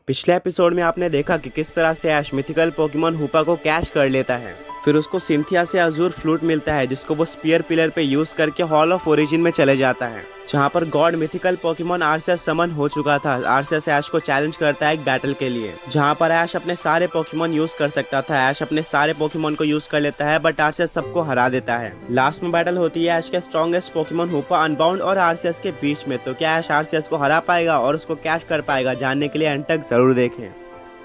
पिछले एपिसोड में आपने देखा कि किस तरह से ऐश मिथिकल पोकेमॉन हूपा को कैच कर लेता है। फिर उसको सिंथिया से अजूर फ्लूट मिलता है जिसको वो स्पीयर पिलर पे यूज करके हॉल ऑफ ओरिजिन में चले जाता है, जहाँ पर गॉड मिथिकल पोकेमॉन आर्सियस समन हो चुका था। आर्सियस ऐश को चैलेंज करता है एक बैटल के लिए, जहाँ पर ऐश अपने सारे पोकेमॉन यूज कर सकता था। ऐश अपने सारे पोकेमॉन को यूज कर लेता है बट आर्सियस सबको हरा देता है। लास्ट में बैटल होती है ऐश के स्ट्रॉन्गेस्ट पोकेमॉन हूपा अनबाउंड और आर्सियस के बीच में। तो क्या ऐश आर्सियस को हरा पाएगा और उसको कैच कर पाएगा? जानने के लिए एंड तक जरूर देखें।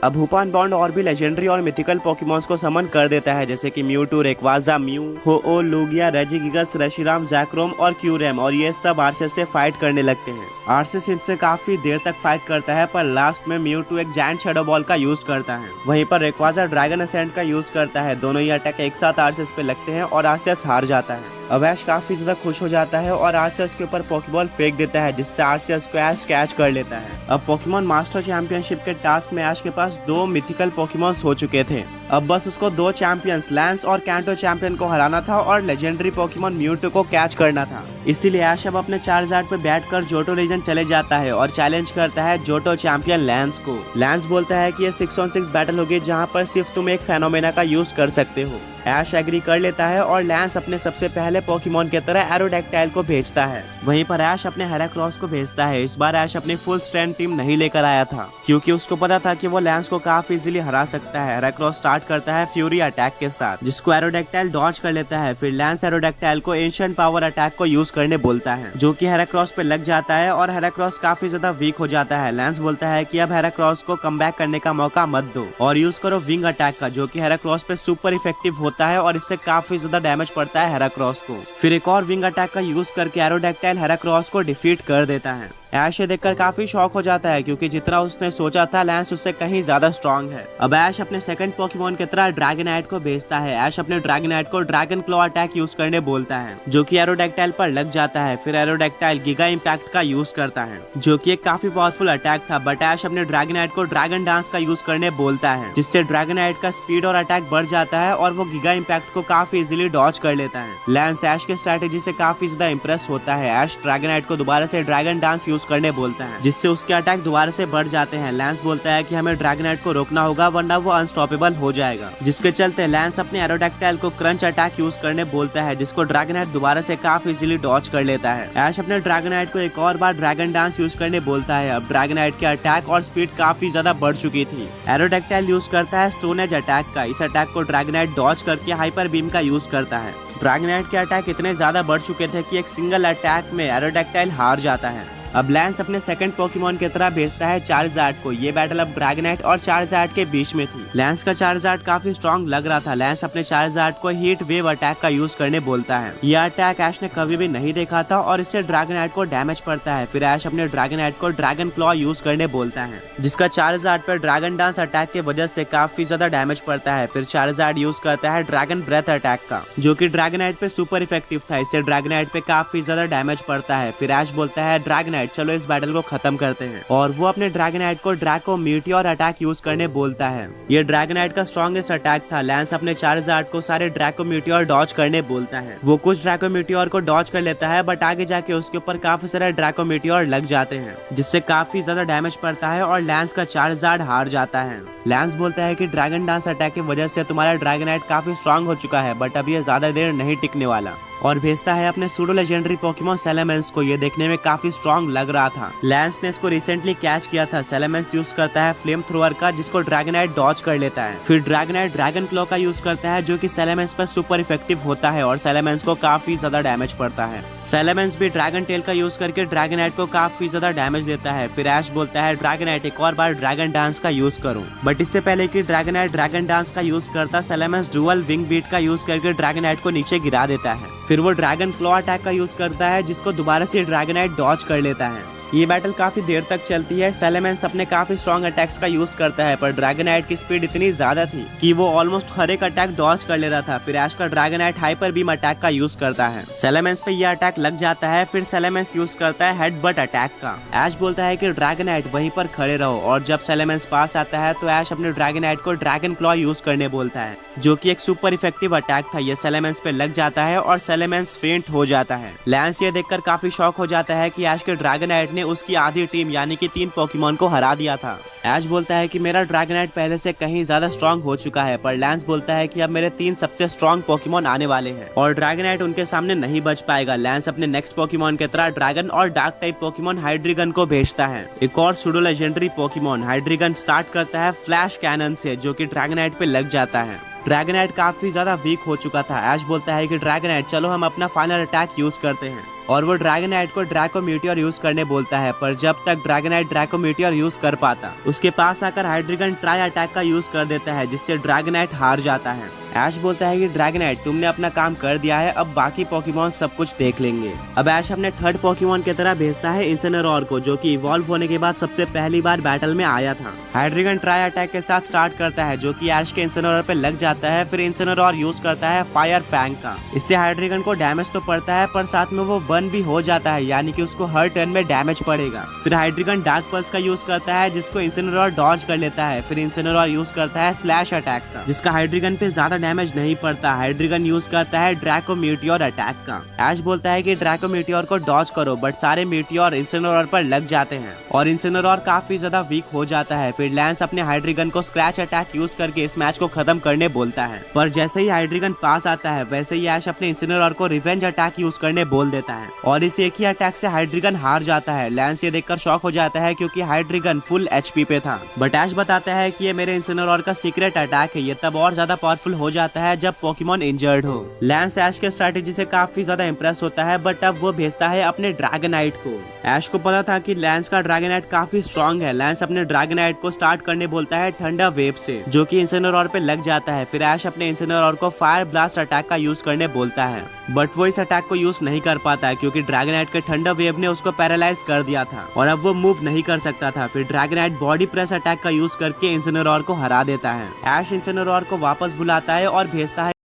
अब हूपा अनबाउंड और भी लेजेंडरी और मिथिकल पोकेमॉन्स को समन कर देता है, जैसे कि Mewtwo, Rayquaza, mu, हो-ओ, Lugia, रेजिगिगस, रशिराम, Zekrom और क्यूरेम, और ये सब आर्सियस से फाइट करने लगते हैं। आर्सियस इनसे काफी देर तक फाइट करता है पर लास्ट में म्यूटू एक जायंट शैडो बॉल का यूज करता है। वहीं पर रेक्वाजा ड्रैगन असेंट का यूज करता है। दोनों ही अटैक एक साथ आर्सियस पे लगते हैं और आर्सियस हार जाता है। अब ऐश काफी ज्यादा खुश हो जाता है और आर्सियस के ऊपर पोकेबॉल फेंक देता है, जिससे आर्सियस को ऐश कैच कर लेता है। अब पोकेमॉन मास्टर चैंपियनशिप के टास्क में ऐश के पास 2 मिथिकल पोकेमॉन्स हो चुके थे। अब बस उसको 2 चैंपियंस लैंस और कैंटो चैंपियन को हराना था और लेजेंडरी पोकेमॉन म्यूटू को कैच करना था। इसीलिए ऐश अब अपने चार्जार्ड पे बैठकर जोटो रीजन चले जाता है और चैलेंज करता है जोटो चैंपियन लैंस को। लैंस बोलता है कि ये 6on6 बैटल होगी जहाँ पर सिर्फ तुम एक फेनोमेना का यूज कर सकते हो। ऐश एग्री कर लेता है और लैंस अपने सबसे पहले पोकेमॉन की तरह एरोडैक्टाइल को भेजता है। वहीं पर ऐश अपने हेराक्रोस को भेजता है। इस बार ऐश अपनी फुल स्ट्रेंथ टीम नहीं लेकर आया था क्योंकि उसको पता था कि वो लैंस को काफी इजीली हरा सकता है। हेराक्रोस स्टार्ट करता है फ्यूरी अटैक के साथ, जिसको एरोडैक्टाइल डॉज कर लेता है। फिर लैंस एरोडैक्टाइल को एंशिएंट पावर अटैक को यूज करने बोलता है, जो कि हेराक्रोस पे लग जाता है और हेराक्रोस काफी ज्यादा वीक हो जाता है। लैंस बोलता है कि अब हेराक्रोस को कमबैक करने का मौका मत दो और यूज करो विंग अटैक का, जो कि हेराक्रोस पे सुपर इफेक्टिव होता है और इससे काफी ज्यादा डैमेज पड़ता है हेराक्रोस को। फिर एक और विंग अटैक का यूज करके एरोडैक्टाइल हेराक्रोस को डिफीट कर देता है। ऐश ये देखकर काफी शॉक हो जाता है क्योंकि जितना उसने सोचा था लैंस उससे कहीं ज्यादा स्ट्रॉन्ग है। अब ऐश अपने सेकंड पोकेमॉन की तरह ड्रैगनाइट को भेजता है। ऐश अपने ड्रैगनाइट को ड्रैगन क्लॉ अटैक यूज करने बोलता है, जो कि एरोडैक्टाइल पर लग जाता है। फिर एरोडैक्टाइल गिगा इम्पैक्ट का यूज करता है, जो कि एक काफी पावरफुल अटैक था। बट ऐश अपने ड्रैगनाइट को ड्रैगन डांस का यूज करने बोलता है, जिससे ड्रैगनाइट का स्पीड और अटैक बढ़ जाता है और वो गिगा इम्पैक्ट को काफी इजीली डॉज कर लेता है। लैंस ऐश के स्ट्रेटेजी से काफी ज्यादा इंप्रेस होता है। ऐश ड्रैगनाइट को दोबारा से ड्रैगन डांस यूज करने बोलता है, जिससे उसके अटैक दोबारा से बढ़ जाते हैं। लैंस बोलता है कि हमें ड्रैगनाइट को रोकना होगा वरना वो अनस्टॉपेबल हो जाएगा, जिसके चलते लैंस अपने एरोडैक्टाइल को क्रंच अटैक यूज करने बोलता है, जिसको ड्रैगनाइट दोबारा से काफी इजीली डॉज कर लेता है। ऐश अपने ड्रैगनाइट को एक और बार ड्रैगन डांस यूज करने बोलता है। अब ड्रैगनाइट के अटैक और स्पीड काफी ज्यादा बढ़ चुकी थी। एरोडैक्टाइल यूज करता है स्टोन एज अटैक का। इस अटैक को ड्रैगनाइट डॉज करके हाइपर बीम का यूज करता है। ड्रैगनाइट के अटैक इतने ज्यादा बढ़ चुके थे कि एक सिंगल अटैक में एरोडैक्टाइल हार जाता है। अब लैंस अपने सेकंड पोकेमॉन की तरह भेजता है चार्जार्ड को। ये बैटल अब ड्रैगनाइट और चार्जार्ड के बीच में थी। लैंस का चार्जार्ड काफी स्ट्रॉन्ग लग रहा था। लैंस अपने चार्जार्ड को हीट वेव अटैक का यूज करने बोलता है। यह अटैक ऐश ने कभी भी नहीं देखा था और इससे ड्रैगनाइट को डैमेज पड़ता है। फिर ऐश अपने ड्रैगनाइट को ड्रैगन क्लॉ यूज करने बोलता है, जिसका चार्जार्ड पर ड्रैगन डांस अटैक के वजह से काफी ज्यादा डैमेज पड़ता है। फिर चार्जार्ड यूज करता है ड्रैगन ब्रेथ अटैक का, जो कि ड्रैगनाइट पे सुपर इफेक्टिव था। इससे ड्रैगनाइट पे काफी ज्यादा डैमेज पड़ता है। फिर ऐश बोलता है ड्रैगनाइट चलो इस बैटल खत्म करते हैं, और वो अपने ड्रैगनाइट को ड्रैको मीटियोर अटैक यूज करने बोलता है। ये ड्रैगनाइट का स्ट्रॉन्गेस्ट अटैक था। लैंस अपने चार्जार्ड को सारे ड्रैको मीटियोर डॉज करने बोलता है। वो कुछ ड्रैको मीटियोर को डॉज कर लेता है बट आगे जाके उसके ऊपर काफी सारे ड्रैको मीटियोर लग जाते हैं, जिससे काफी ज्यादा डैमेज पड़ता है और लैंस का चार्जार्ड हार जाता है। लैंस बोलता है कि ड्रैगन डांस अटैक की वजह से तुम्हारा ड्रैगनाइट काफी स्ट्रॉन्ग हो चुका है बट अब ये ज्यादा देर नहीं टिकने वाला, और भेजता है अपने सूडो लेजेंडरी पोकेमॉन सेलेमेंस को। ये देखने में काफी स्ट्रॉन्ग लग रहा था। लैंस ने इसको रिसेंटली कैच किया था। सेलेमेंस यूज करता है फ्लेम थ्रोअर का, जिसको ड्रैगनाइट डॉज कर लेता है। फिर ड्रैगनाइट ड्रैगन क्लॉ का यूज करता है, जो कि सेलेमेंस पर सुपर इफेक्टिव होता है और सेलेमेंस को काफी ज्यादा डैमेज पड़ता है। सेलेमेंस भी ड्रैगन टेल का यूज करके ड्रैगनाइट को काफी ज्यादा डैमेज देता है। फिर ऐश बोलता है ड्रैगनाइट एक और बार ड्रैगन डांस का यूज करूं, बट इससे पहले कि ड्रैगनाइट ड्रैगन डांस का यूज करता, सेलेमेंस डुअल विंग बीट का यूज करके ड्रैगनाइट को नीचे गिरा देता है। फिर वो ड्रैगन क्लॉ अटैक का यूज करता है, जिसको दोबारा से ड्रैगनाइट डॉज कर लेता है। ये बैटल काफी देर तक चलती है। सेलेमेंस अपने काफी स्ट्रॉन्ग अटैक्स का यूज करता है, पर ड्रैगनाइट की स्पीड इतनी ज्यादा थी कि वो ऑलमोस्ट हर एक अटैक डॉज कर ले रहा था। फिर ऐश का ड्रैगनाइट हाइपर बीम अटैक का यूज करता है। सेलेमेंस पे ये अटैक लग जाता है। फिर सेलेमेंस यूज करता है हेडबट अटैक का। ऐश बोलता है कि ड्रैगनाइट वहीं पर खड़े रहो, और जब सेलेमेंस पास आता है तो ऐश अपने ड्रैगनाइट को ड्रैगन क्लॉ यूज करने बोलता है, जो कि एक सुपर इफेक्टिव अटैक था। ये सेलेमेंस पे लग जाता है और सेलेमेंस फेंट हो जाता है। लैंस ये देखकर काफी शॉक हो जाता है कि ऐश के ड्रैगनाइट ने उसकी आधी टीम यानी कि 3 पोकेमॉन को हरा दिया था। ऐश बोलता है कि मेरा ड्रैगनाइट पहले से कहीं ज्यादा स्ट्रांग हो चुका है, पर लैंस बोलता है कि अब मेरे 3 सबसे स्ट्रांग पोकेमॉन आने वाले हैं और ड्रैगनाइट उनके सामने नहीं बच पाएगा। लैंस अपने नेक्स्ट पोकेमॉन की तरह ड्रैगन और डार्क टाइप पोकेमॉन हाइड्रीगन को भेजता है। एक और सूडो लेजेंडरी पोकेमॉन हाइड्रीगन स्टार्ट करता है फ्लैश कैनन से, जो कि ड्रैगनाइट पे लग जाता है। ड्रैगनाइट काफी ज्यादा वीक हो चुका था। ऐश बोलता है कि ड्रैगनाइट चलो हम अपना फाइनल अटैक यूज करते हैं और वो ड्रैगनाइट को ड्रैको मीटियोर यूज करने बोलता है, पर जब तक ड्रैगनाइट ड्रैको मीटियोर यूज कर पाता उसके पास आकर हाइड्रीगन ट्राई अटैक का यूज कर देता है, जिससे ड्रैगनाइट हार जाता है। ऐश बोलता है कि ड्रैगनाइट तुमने अपना काम कर दिया है, अब बाकी पोकेमॉन सब कुछ देख लेंगे। अब ऐश अपने थर्ड पोकेमॉन की तरह भेजता है इंसिनेरोर को, जो कि इवॉल्व होने के बाद सबसे पहली बार बैटल में आया था। हाइड्रीगन ट्राई अटैक के साथ स्टार्ट करता है, जो कि ऐश के इंसिनेरोर पे लग जाता है। फिर इंसिनेरोर यूज करता है फायर फैंग का। इससे हाइड्रीगन को डैमेज तो पड़ता है, पर साथ में वो बर्न भी हो जाता है, यानी कि उसको हर टर्न में डैमेज पड़ेगा। फिर हाइड्रीगन डार्क पल्स का यूज करता है, जिसको इंसिनेरोर डॉज कर लेता है। फिर इंसिनेरोर यूज करता है स्लैश अटैक का, जिसका हाइड्रीगन पे ज्यादा डैमेज नहीं पड़ता। हाइड्रीगन यूज करता है ड्रैको मीटियोर अटैक का। ऐश बोलता है कि ड्रैको मीटियोर को डॉज करो, बट सारे मीटियोर इंसिनेरोर पर लग जाते हैं और इंसिनेरोर काफी ज्यादा वीक हो जाता है। फिर लैंस अपने हाइड्रीगन को स्क्रैच अटैक यूज करके इस मैच को खत्म करने बोलता है, पर जैसे ही हाइड्रीगन पास आता है वैसे ही ऐश अपने इंसिनेरोर को रिवेंज अटैक यूज करने बोल देता है और इस एक ही अटैक से हाइड्रीगन हार जाता है। लैंस ये देखकर शॉक हो जाता है, क्योंकि हाइड्रीगन फुल एचपी पे था। बट ऐश बताता है कि ये मेरे इंसिनेरोर का सीक्रेट अटैक है, ये तब और ज्यादा पावरफुल हो जाता है जब पोकेमॉन इंजर्ड हो। लैंस ऐश के स्ट्रेटेजी से काफी ज्यादा इंप्रेस होता है, बट अब वो भेजता है अपने ड्रैगनाइट को। ऐश को पता था कि लैंस का ड्रैगनाइट काफी स्ट्रांग है। लैंस अपने ड्रैगनाइट को स्टार्ट करने बोलता है थंडर वेव से, जो कि इंसिनेरोर पे लग जाता है। फिर ऐश अपने इंसिनेरोर को फायर ब्लास्ट अटैक का यूज करने बोलता है, बट वो इस अटैक को यूज नहीं कर पाता है, क्योंकि ड्रैगनाइट के थंडर वेव ने उसको पैरालाइज कर दिया था और अब वो मूव नहीं कर सकता था। फिर ड्रैगनाइट बॉडी प्रेस अटैक का यूज करके इंसिनेरोर को हरा देता है। ऐश इंसिनेरोर को वापस बुलाता है और भेजता है